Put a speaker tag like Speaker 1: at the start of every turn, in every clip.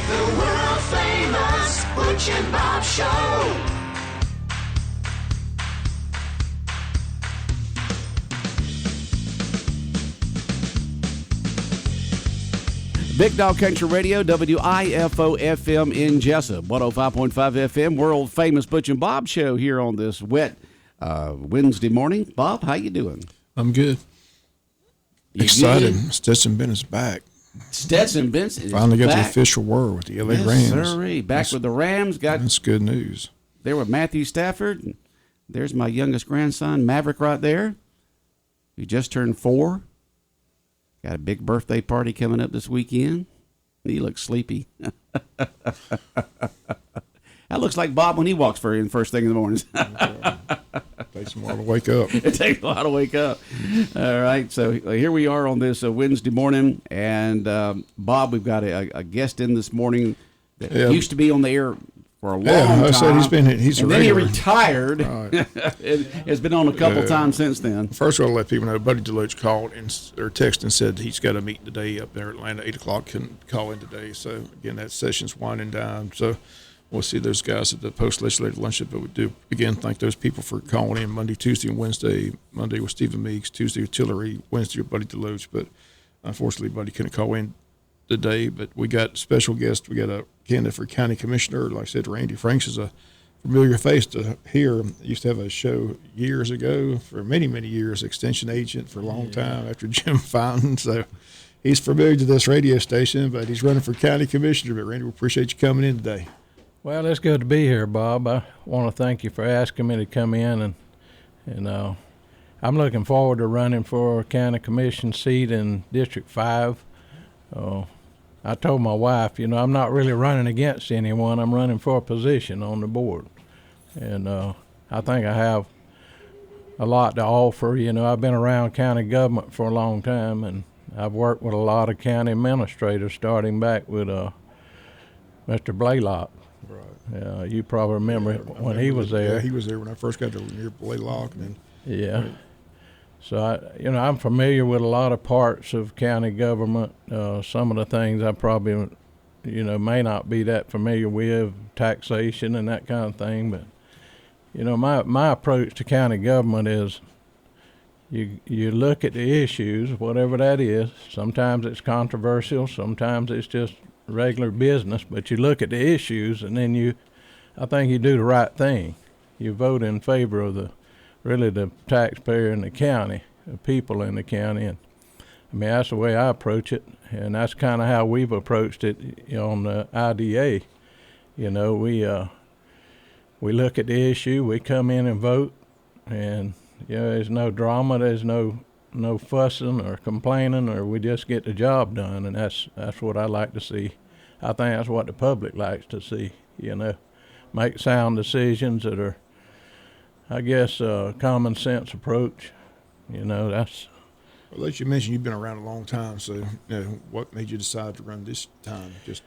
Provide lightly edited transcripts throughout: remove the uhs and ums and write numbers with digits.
Speaker 1: The world famous Butch and Bob Show.
Speaker 2: Big Dog Country Radio, WIFO FM in Jesup, 105.5 FM, world famous Butch and Bob Show here on this wet Wednesday morning. Bob, how you doing?
Speaker 3: I'm good.
Speaker 2: You
Speaker 3: Excited.
Speaker 2: good?
Speaker 3: Stetson Bennett's back.
Speaker 2: Stetson Benson is
Speaker 3: Finally got
Speaker 2: back.
Speaker 3: the official word with the LA
Speaker 2: Yes,
Speaker 3: Rams.
Speaker 2: Sirree. Back with the Rams.
Speaker 3: That's good news.
Speaker 2: There with Matthew Stafford. There's my youngest grandson, Maverick, right there. He just turned 4. Got a big birthday party coming up this weekend. He looks sleepy. That looks like Bob when he walks for him first thing in the mornings.
Speaker 3: Takes a while to wake up.
Speaker 2: It takes a while to wake up. All right, so here we are on this Wednesday morning, and Bob, we've got a guest in this morning that used to be on the air for a long time.
Speaker 3: I said he's
Speaker 2: and
Speaker 3: a
Speaker 2: then he
Speaker 3: regular.
Speaker 2: retired.
Speaker 3: Right.
Speaker 2: It's been on a couple times since then.
Speaker 3: First of all, I'll let people know, Buddy Deloach called or texted and said he's got a meeting today up there in Atlanta, 8 o'clock, couldn't call in today. So, again, that session's winding down. So, we'll see those guys at the post-legislative luncheon. But we do, again, thank those people for calling in Monday, Tuesday, and Wednesday. Monday with Stephen Meeks, Tuesday with Tillery, Wednesday with Buddy Deloach. But, unfortunately, Buddy couldn't call in today. But we got special guests. We got a candidate for county commissioner. Like I said, Randy Franks is a familiar face to hear. Used to have a show years ago for many, many years, extension agent for a long time after Jim Fountain. So he's familiar to this radio station, but he's running for county commissioner. But Randy, we appreciate you coming in today.
Speaker 4: Well, it's good to be here, Bob. I want to thank you for asking me to come in, and I'm looking forward to running for a county commission seat in District 5. I told my wife, I'm not really running against anyone. I'm running for a position on the board. And I think I have a lot to offer. I've been around county government for a long time, and I've worked with a lot of county administrators, starting back with Mr. Blaylock.
Speaker 3: Right.
Speaker 4: You probably remember when he was there.
Speaker 3: Yeah, he was there when I first got to near Blaylock.
Speaker 4: Yeah. So, I'm familiar with a lot of parts of county government. Some of the things I probably, may not be that familiar with, taxation and that kind of thing. But, my approach to county government is you look at the issues, whatever that is. Sometimes it's controversial. Sometimes it's just regular business. But you look at the issues, and then I think you do the right thing. You vote in favor of the taxpayer in the county, the people in the county. And that's the way I approach it, and that's kind of how we've approached it on the IDA. We look at the issue, we come in and vote, and there's no drama, there's no fussing or complaining, or we just get the job done, and that's what I like to see. I think that's what the public likes to see. Make sound decisions that are, I guess, common sense approach. That's.
Speaker 3: Well, as you mentioned, you've been around a long time. So, what made you decide to run this time? Just,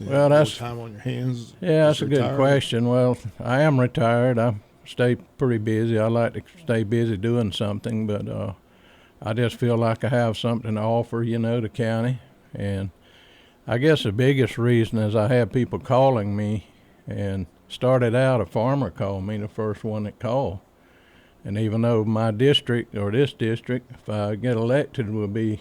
Speaker 4: well, that's
Speaker 3: more time on your hands.
Speaker 4: Yeah, that's a
Speaker 3: retired?
Speaker 4: good question. Well, I am retired. I stay pretty busy. I like to stay busy doing something, but I just feel like I have something to offer, the county. And I guess the biggest reason is I have people calling me, and started out a farmer called me, the first one that called. And even though my district, or this district, if I get elected, will be,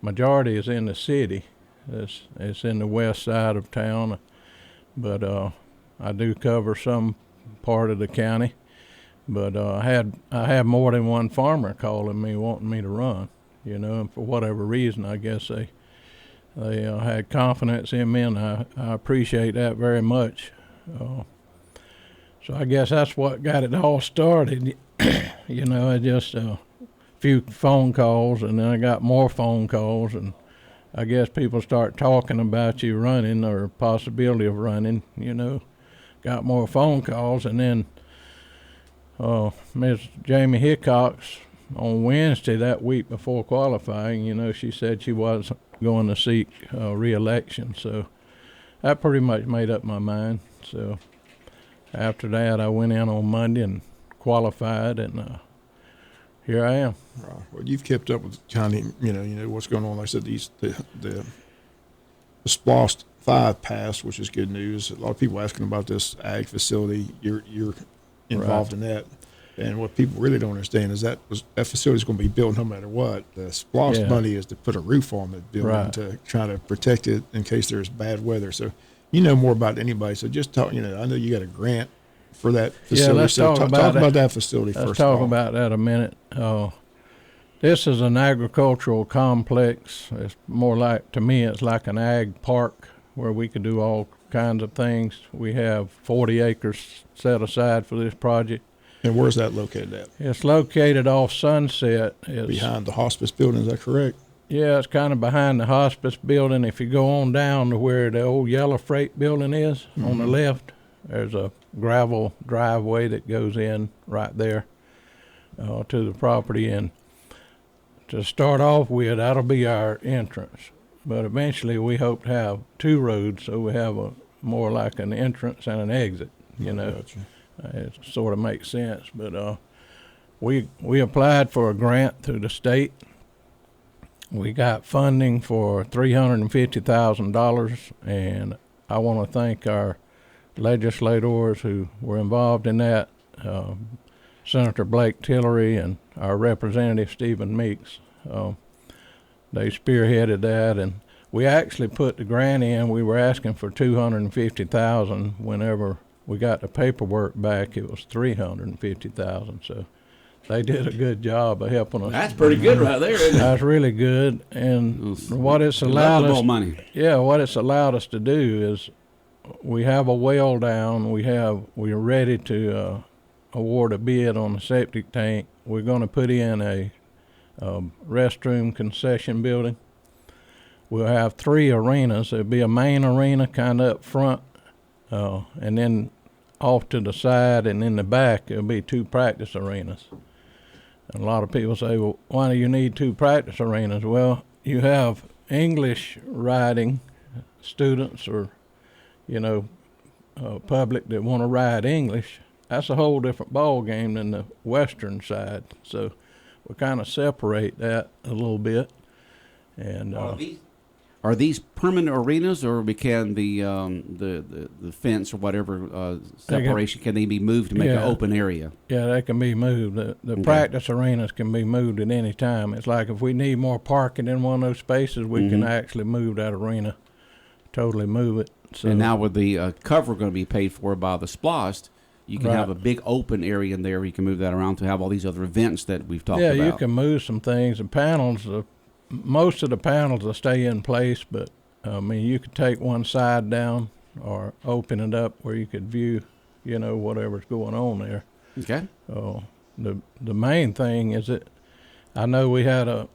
Speaker 4: majority is in the city. It's in the west side of town. But I do cover some part of the county. But I had more than one farmer calling me, wanting me to run, and for whatever reason, I guess they had confidence in me, and I appreciate that very much. So I guess that's what got it all started. I just a few phone calls, and then I got more phone calls, and I guess people start talking about you running or possibility of running, got more phone calls, and then Ms. Jamie Hickox on Wednesday that week before qualifying, she said she was going to seek re-election. So that pretty much made up my mind. So after that, I went in on Monday and qualified, and Here I am.
Speaker 3: Well, you've kept up with county, you know what's going on. Like I said, the SPLOST 5 passed, which is good news. A lot of people asking about this ag facility. You're involved in that. And what people really don't understand is that facility is going to be built no matter what. The SPLOST money is to put a roof on the building to try to protect it in case there's bad weather. So you know more about anybody. So just talk, I know you got a grant for that facility.
Speaker 4: Yeah, let's
Speaker 3: so
Speaker 4: talk about
Speaker 3: that facility
Speaker 4: let's
Speaker 3: first.
Speaker 4: Talk
Speaker 3: of all.
Speaker 4: about that a minute. This is an agricultural complex. It's more like, to me, it's like an ag park where we could do all kinds of things. We have 40 acres set aside for this project.
Speaker 3: And where's that located at?
Speaker 4: It's located off Sunset. It's
Speaker 3: Behind the hospice building, is that correct?
Speaker 4: Yeah, it's kind of behind the hospice building. If you go on down to where the old yellow freight building is, on the left, there's a gravel driveway that goes in right there to the property. And to start off with, that'll be our entrance. But eventually we hope to have 2 roads, so we have a more like an entrance and an exit,
Speaker 3: Gotcha.
Speaker 4: It sort of makes sense. But we applied for a grant through the state. We got funding for $350,000, and I want to thank our legislators who were involved in that, Senator Blake Tillery and our Representative Stephen Meeks. They spearheaded that, and we actually put the grant in. We were asking for $250,000. Whenever we got the paperwork back, it was $350,000. So they did a good job of helping us.
Speaker 2: That's pretty good right there, isn't it?
Speaker 4: That's really good. And what it's allowed us, what it's allowed us to do is, we have a well down. We're ready to award a bid on the septic tank. We're going to put in a restroom concession building. We'll have 3 arenas. There'll be a main arena kind of up front, and then off to the side and in the back there'll be 2 practice arenas. And a lot of people say, well, why do you need 2 practice arenas? Well, you have English riding students or public that want to ride English. That's a whole different ball game than the western side. So we kind of separate that a little bit. And
Speaker 2: are these permanent arenas, or can the fence or whatever separation can they be moved to make an open area?
Speaker 4: Yeah, they can be moved. The practice arenas can be moved at any time. It's like if we need more parking in one of those spaces, we can actually move that arena, totally move it. So,
Speaker 2: and now with the cover going to be paid for by the SPLOST, you can have a big open area in there where you can move that around to have all these other events that we've talked about.
Speaker 4: Yeah, you can move some things. The panels, most of the panels will stay in place, but you could take one side down or open it up where you could view, whatever's going on there.
Speaker 2: Okay.
Speaker 4: The main thing is that I know we had a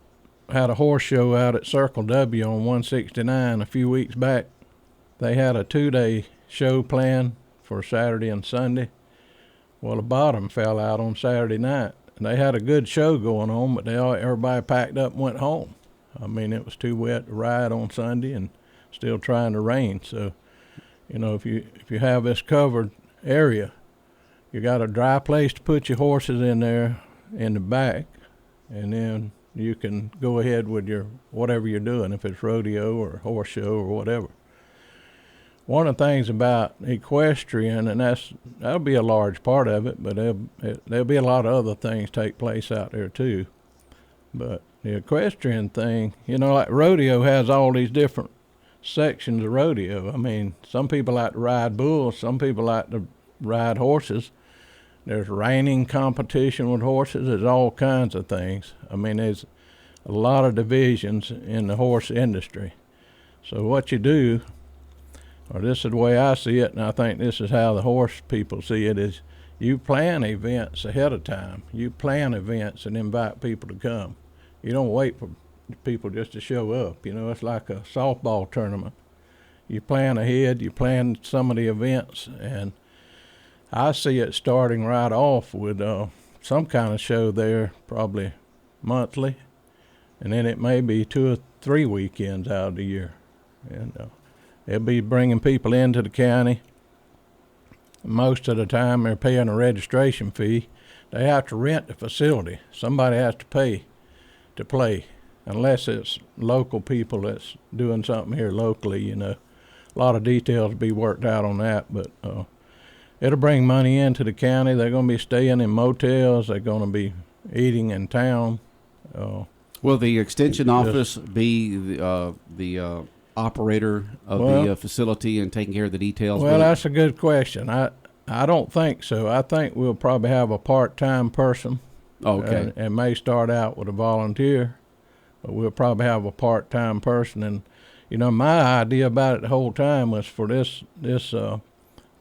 Speaker 4: horse show out at Circle W on 169 a few weeks back. They had a 2-day show planned for Saturday and Sunday. Well, the bottom fell out on Saturday night. And they had a good show going on, but everybody packed up and went home. It was too wet to ride on Sunday and still trying to rain. So, if you have this covered area, you got a dry place to put your horses in there in the back, and then you can go ahead with your whatever you're doing, if it's rodeo or horse show or whatever. One of the things about equestrian, and that'll be a large part of it, but there'll be a lot of other things take place out there too. But the equestrian thing, like rodeo has all these different sections of rodeo. Some people like to ride bulls, some people like to ride horses. There's reining competition with horses. There's all kinds of things. There's a lot of divisions in the horse industry. So what you do, or this is the way I see it, and I think this is how the horse people see it, is you plan events ahead of time. You plan events and invite people to come. You don't wait for people just to show up. It's like a softball tournament. You plan ahead, you plan some of the events, and I see it starting right off with some kind of show there, probably monthly, and then it may be 2 or 3 weekends out of the year. And they'll be bringing people into the county. Most of the time they're paying a registration fee. they have to rent the facility. Somebody has to pay to play, unless it's local people that's doing something here locally. You know, a lot of details to be worked out on that, but it'll bring money into the county. They're going to be staying in motels. They're going to be eating in town.
Speaker 2: Will the extension office be the operator of the facility and taking care of the details?
Speaker 4: Well, that's a good question. I don't think so. I think we'll probably have a part-time person.
Speaker 2: Okay.
Speaker 4: And may start out with a volunteer, but we'll probably have a part-time person. And, you know, my idea about it the whole time was for this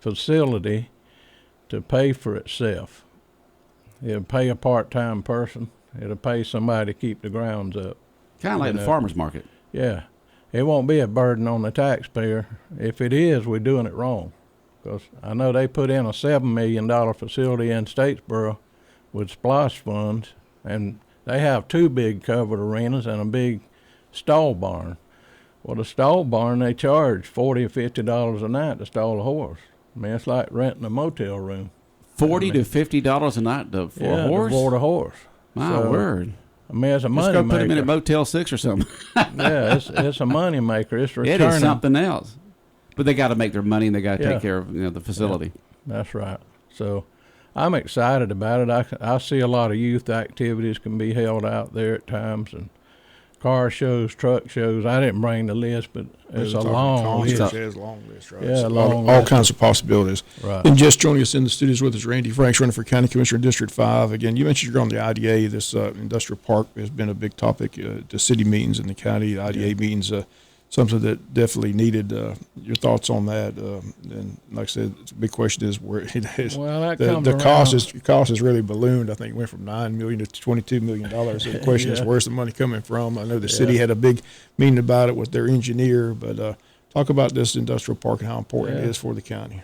Speaker 4: facility to pay for itself. It'll pay a part-time person. It'll pay somebody to keep the grounds up.
Speaker 2: Kind of like the farmer's market.
Speaker 4: Yeah. It won't be a burden on the taxpayer. If it is, we're doing it wrong. Because I know they put in a $7 million facility in Statesboro with SPLOST funds, and they have 2 big covered arenas and a big stall barn. Well, the stall barn, they charge $40 or $50 a night to stall a horse. I mean, it's like renting a motel room.
Speaker 2: $40 to $50 a night for a horse?
Speaker 4: To board a horse.
Speaker 2: My word.
Speaker 4: I mean, it's a money maker.
Speaker 2: Let's go put him in a Motel 6 or something.
Speaker 4: Yeah, it's a money maker. It's returning.
Speaker 2: It is something else. But they got to make their money, and they got to take care of the facility.
Speaker 4: Yeah, that's right. So I'm excited about it. I see a lot of youth activities can be held out there at times, and car shows, truck shows. I didn't bring the list, but it's a long list.
Speaker 3: It's a long list, right?
Speaker 4: Yeah,
Speaker 3: so
Speaker 4: all
Speaker 3: kinds of possibilities.
Speaker 4: Right.
Speaker 3: And just joining us in the studios with us, Randy Franks, running for County Commissioner District 5. Again, you mentioned you're on the IDA. This industrial park has been a big topic. The city meetings in the county, IDA meetings, something that definitely needed. Your thoughts on that? And like I said, the big question is where it is.
Speaker 4: Well,
Speaker 3: the cost is really ballooned. I think it went from $9 million to $22 million. So the question is, where's the money coming from? I know the city had a big meeting about it with their engineer, but talk about this industrial park and how important it is for the county.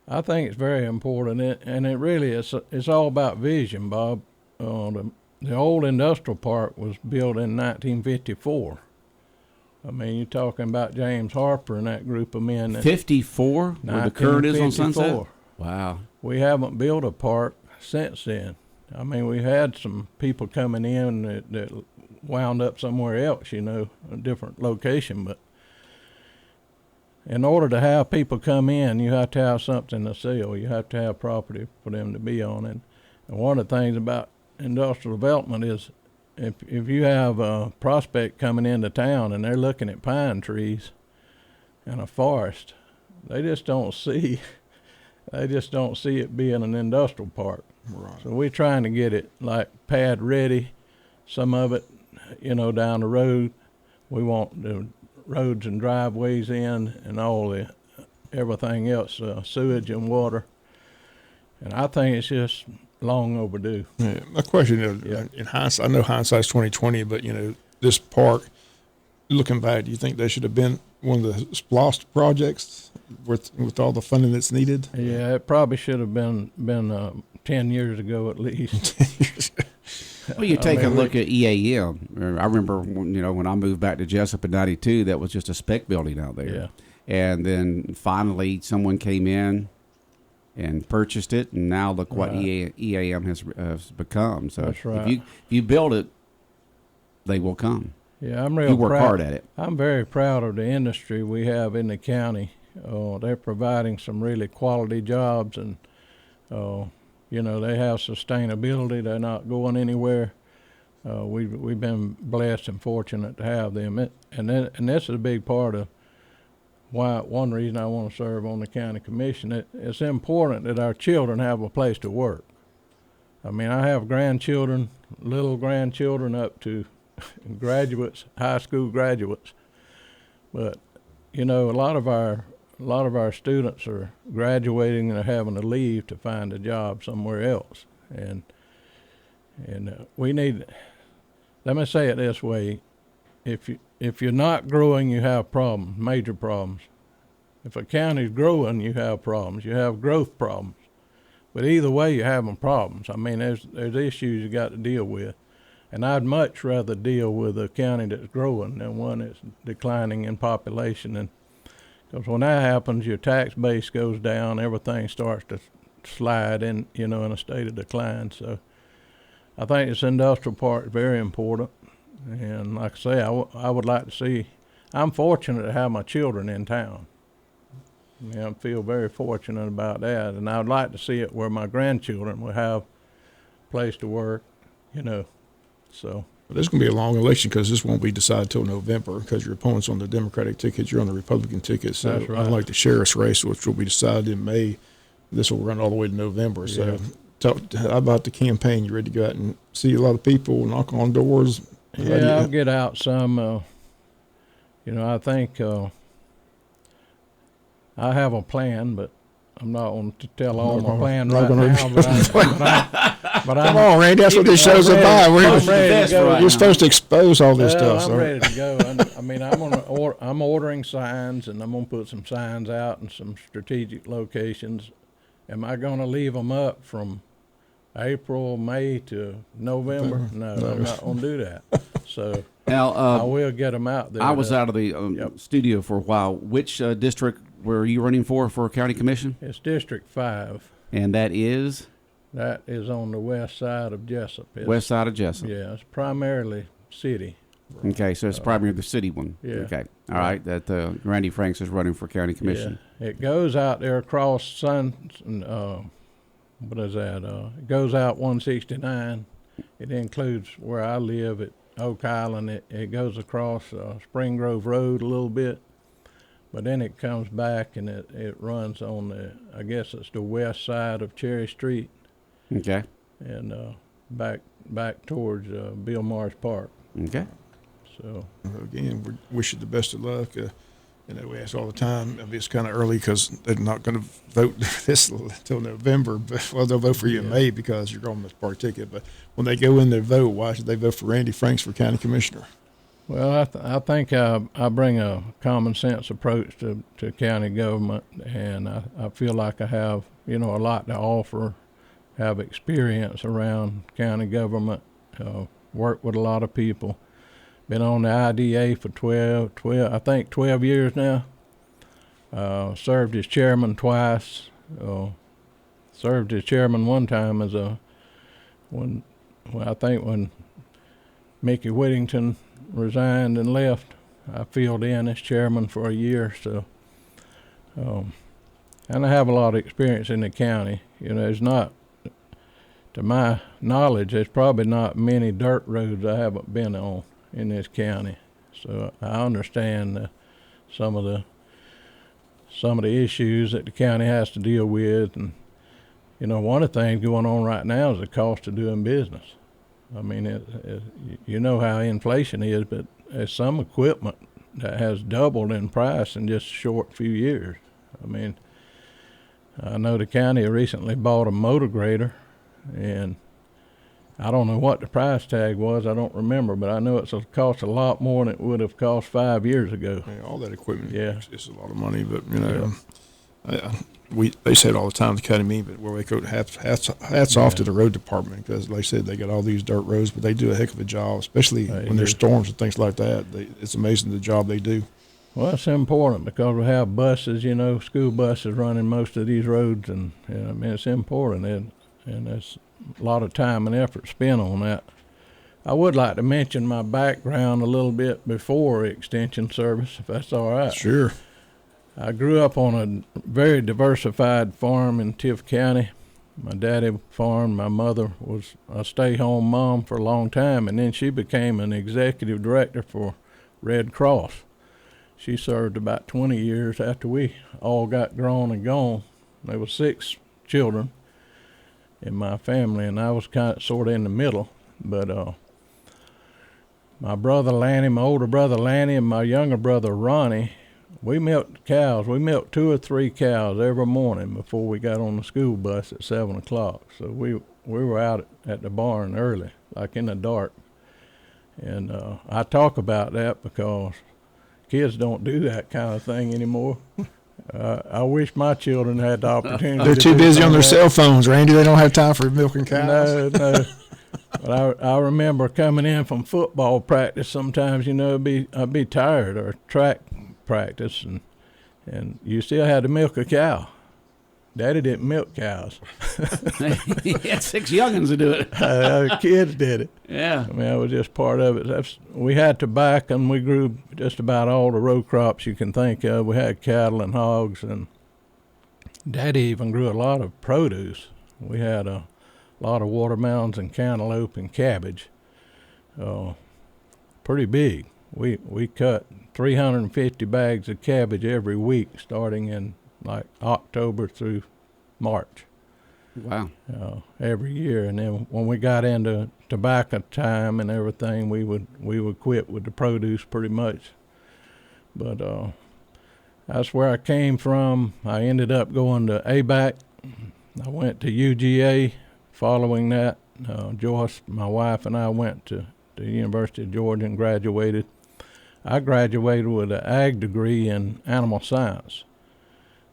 Speaker 4: I think it's very important, and it really is. It's all about vision, Bob. The old industrial park was built in 1954. I mean, you're talking about James Harper and that group of men.
Speaker 2: 54? Where the current is on Sunset? Wow.
Speaker 4: We haven't built a park since then. I mean, we had some people coming in that wound up somewhere else, you know, a different location. But in order to have people come in, you have to have something to sell. You have to have property for them to be on. And one of the things about industrial development is if you have a prospect coming into town and they're looking at pine trees and a forest, they just don't see it being an industrial park.
Speaker 3: Right.
Speaker 4: So we're trying to get it like pad ready. Some of it, you know, down the road. We want the roads and driveways in and everything else, sewage and water. And I think it's just long overdue.
Speaker 3: Yeah. My question is, in hindsight, I know hindsight's 20/20, but you know, this park, looking back, do you think they should have been one of the SPLOST projects with all the funding that's needed?
Speaker 4: Yeah, it probably should have been 10 years ago at least.
Speaker 2: Well, you take a look at EAM. I remember, when I moved back to Jesup in '92, that was just a spec building out there.
Speaker 4: Yeah.
Speaker 2: And then finally, someone came in and purchased it, and now look what EAM has become. So
Speaker 4: That's right.
Speaker 2: if you build it, they will come.
Speaker 4: Yeah, I'm real
Speaker 2: You work
Speaker 4: proud.
Speaker 2: hard at it.
Speaker 4: I'm very proud of the industry we have in the county. They're providing some really quality jobs, and they have sustainability. They're not going anywhere. We've been blessed and fortunate to have them. And this is a big part of one reason I want to serve on the county commission. It's important that our children have a place to work. I mean, I have grandchildren, little grandchildren up to graduates, high school graduates. But a lot of our students are graduating and are having to leave to find a job somewhere else. And we need. Let me say it this way: if you're not growing, you have problems, major problems. If a county's growing, you have problems. You have growth problems. But either way, you're having problems. I mean, there's issues you got to deal with. And I'd much rather deal with a county that's growing than one that's declining in population. And because when that happens, your tax base goes down, everything starts to slide in, in a state of decline. So I think this industrial park is very important. And like I say, I would like to see, I'm fortunate to have my children in town. I feel very fortunate about that. And I would like to see it where my grandchildren will have a place to work, so.
Speaker 3: But there's going to be a long election because this won't be decided till November because your opponent's on the Democratic ticket, you're on the Republican ticket. So
Speaker 4: That's right.
Speaker 3: unlike the sheriff's race, which will be decided in May, this will run all the way to November. So how about the campaign? You ready to go out and see a lot of people, knock on doors?
Speaker 4: Yeah, I'll get out some. I think I have a plan, but I'm not going to tell all my plan right now. But
Speaker 3: Come on, Randy, that's what this show's about.
Speaker 4: I'm ready to go.
Speaker 3: You're supposed to expose all this stuff.
Speaker 4: I'm ready to go. I'm ordering signs, and I'm going to put some signs out in some strategic locations. Am I going to leave them up from April, May to November? No, I'm not going to do that. So
Speaker 2: Now,
Speaker 4: I will get them out there.
Speaker 2: I was out of the studio for a while. Which district were you running for county commission?
Speaker 4: It's District 5.
Speaker 2: And that is?
Speaker 4: That is on the west side of Jesup.
Speaker 2: West side of Jesup.
Speaker 4: Yeah, it's primarily city.
Speaker 2: Okay, so it's primarily the city one.
Speaker 4: Yeah.
Speaker 2: Okay, all right. That Randy Franks is running for county commission.
Speaker 4: Yeah. It goes out there across what is that? It goes out 169. It includes where I live at Oak Island. It goes across Spring Grove Road a little bit, but then it comes back and it runs on I guess it's the west side of Cherry Street.
Speaker 2: Okay.
Speaker 4: And back towards Bill Morris Park.
Speaker 2: Okay.
Speaker 3: So again, we wish you the best of luck. We ask all the time. I mean, it's kind of early because they're not going to vote this until November. But they'll vote for you in May because you're on this park ticket. But when they go in their vote, why should they vote for Randy Franks for county commissioner?
Speaker 4: Well, I think I bring a common sense approach to county government, and I feel like I have a lot to offer. Have experience around county government, worked with a lot of people, been on the IDA for 12 years now, served as chairman twice, served as chairman one time as when Mickey Whittington resigned and left, I filled in as chairman for a year, so, and I have a lot of experience in the county. It's not, to my knowledge, there's probably not many dirt roads I haven't been on in this county. So I understand some of the issues that the county has to deal with. And, one of the things going on right now is the cost of doing business. I mean, you know how inflation is, but there's some equipment that has doubled in price in just a short few years. I mean, I know the county recently bought a motor grader, and I don't know what the price tag was. I don't remember, but I know it's cost a lot more than it would have cost 5 years ago.
Speaker 3: Yeah, all that equipment is a lot of money, but they say it all the time at the county meeting, but where we go, hats off to the road department because, like I said, they got all these dirt roads, but they do a heck of a job, especially when there's storms and things like that. It's amazing the job they do.
Speaker 4: Well, it's important because we have buses, school buses running most of these roads, and I mean, it's important, and there's a lot of time and effort spent on that. I would like to mention my background a little bit before Extension Service, if that's all right.
Speaker 3: Sure.
Speaker 4: I grew up on a very diversified farm in Tiff County. My daddy farmed. My mother was a stay-home mom for a long time, and then she became an executive director for Red Cross. She served about 20 years after we all got grown and gone. There were 6 children in my family, and I was sort of in the middle. But my brother Lanny, my older brother Lanny, and my younger brother Ronnie, we milked cows. We milked 2 or 3 cows every morning before we got on the school bus at 7 o'clock. So we were out at the barn early, like in the dark. And I talk about that because kids don't do that kind of thing anymore. I wish my children had the opportunity.
Speaker 3: They're too busy on their cell phones, Randy. They don't have time for milking cows.
Speaker 4: No. But I remember coming in from football practice. Sometimes, I'd be tired, or track practice, and you still had to milk a cow. Daddy didn't milk cows.
Speaker 2: He had 6 youngins to do it.
Speaker 4: Kids did it.
Speaker 2: Yeah.
Speaker 4: I mean, that was just part of it. We had tobacco, and we grew just about all the row crops you can think of. We had cattle and hogs, and Daddy even grew a lot of produce. We had a lot of watermelons and cantaloupe and cabbage. Pretty big. We cut 350 bags of cabbage every week, starting in like October through March.
Speaker 2: Wow.
Speaker 4: Every year, and then when we got into tobacco time and everything, we would quit with the produce pretty much. But that's where I came from. I ended up going to ABAC. I went to UGA. Following that, Joyce, my wife, and I went to the University of Georgia and graduated. I graduated with an ag degree in animal science.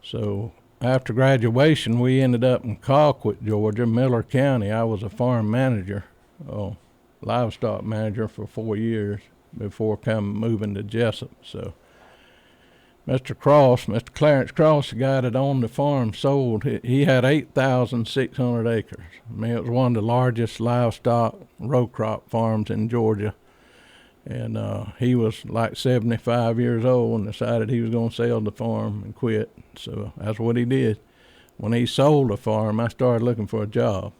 Speaker 4: So after graduation, we ended up in Colquitt, Georgia, Miller County. I was a farm manager, livestock manager for 4 years before moving to Jesup. So Mr. Clarence Cross, the guy that owned the farm, sold. He had 8,600 acres. I mean, it was one of the largest livestock row crop farms in Georgia. And he was like 75 years old and decided he was going to sell the farm and quit. So that's what he did. When he sold the farm, I started looking for a job.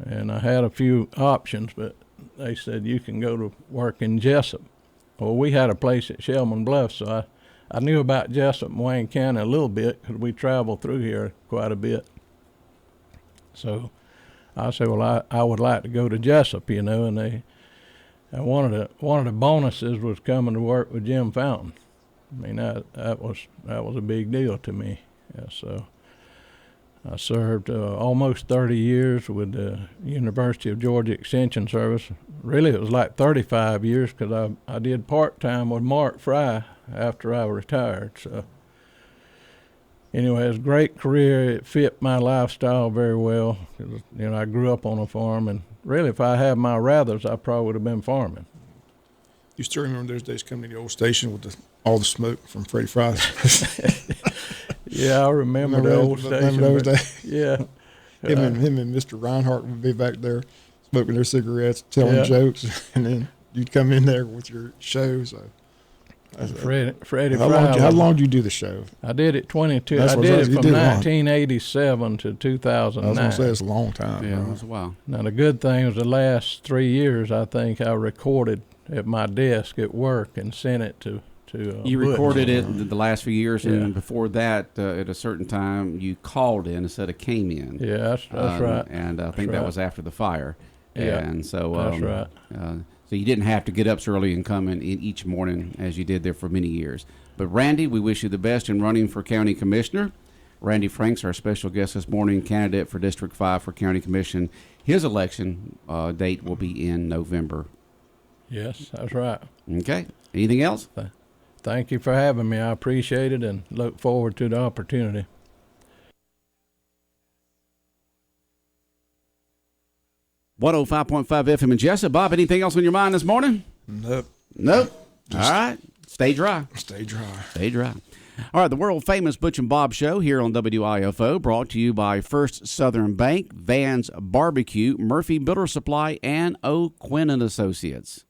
Speaker 4: And I had a few options, but they said, you can go to work in Jesup. Well, we had a place at Shellman Bluff, so I knew about Jesup and Wayne County a little bit because we traveled through here quite a bit. So I said, well, I would like to go to Jesup, and one of the bonuses was coming to work with Jim Fountain. I mean, that was a big deal to me. Yeah, so I served almost 30 years with the University of Georgia Extension Service. Really, it was like 35 years because I did part-time with Mark Fry after I retired. So anyway, it was a great career. It fit my lifestyle very well. I grew up on a farm, and really, if I had my rathers, I probably would have been farming.
Speaker 3: You still remember those days coming to the old station with all the smoke from Freddie Fry's?
Speaker 4: Yeah, I remember the old station.
Speaker 3: Remember those days?
Speaker 4: Yeah.
Speaker 3: Him and Mr. Reinhardt would be back there smoking their cigarettes, telling jokes, and then you'd come in there with your show. So,
Speaker 4: Freddie
Speaker 3: how long did you do the show?
Speaker 4: I did it 22.
Speaker 3: That's
Speaker 4: I
Speaker 3: what
Speaker 4: did
Speaker 3: I
Speaker 4: it
Speaker 3: was- you
Speaker 4: from
Speaker 3: did long.
Speaker 4: 1987 to 2009.
Speaker 3: I was going to say it's a long time.
Speaker 2: Yeah,
Speaker 3: bro.
Speaker 2: it was a while.
Speaker 4: Now, the good thing was the last 3 years, I think I recorded at my desk at work and sent it to
Speaker 2: You
Speaker 4: Butch.
Speaker 2: recorded it the last few years,
Speaker 4: Yeah.
Speaker 2: and before that, at a certain time, you called in instead of came in.
Speaker 4: Yeah, that's right.
Speaker 2: And I think that
Speaker 4: right.
Speaker 2: was after the fire.
Speaker 4: Yeah,
Speaker 2: And so
Speaker 4: that's right.
Speaker 2: So you didn't have to get up so early and come in each morning as you did there for many years. But Randy, we wish you the best in running for county commissioner. Randy Franks, our special guest this morning, candidate for District 5 for county commission. His election date will be in November.
Speaker 4: Yes, that's right.
Speaker 2: Okay. Anything else?
Speaker 4: Thank you for having me. I appreciate it and look forward to the opportunity.
Speaker 2: 105.5 FM in Jesup. Bob, anything else on your mind this morning?
Speaker 3: Nope.
Speaker 2: Nope.
Speaker 3: Just
Speaker 2: All right. Stay dry.
Speaker 3: Stay dry.
Speaker 2: Stay dry. All right, the world-famous Butch and Bob Show here on WIFO, brought to you by First Southern Bank, Van's Barbecue, Murphy Builder Supply, and O'Quinn & Associates.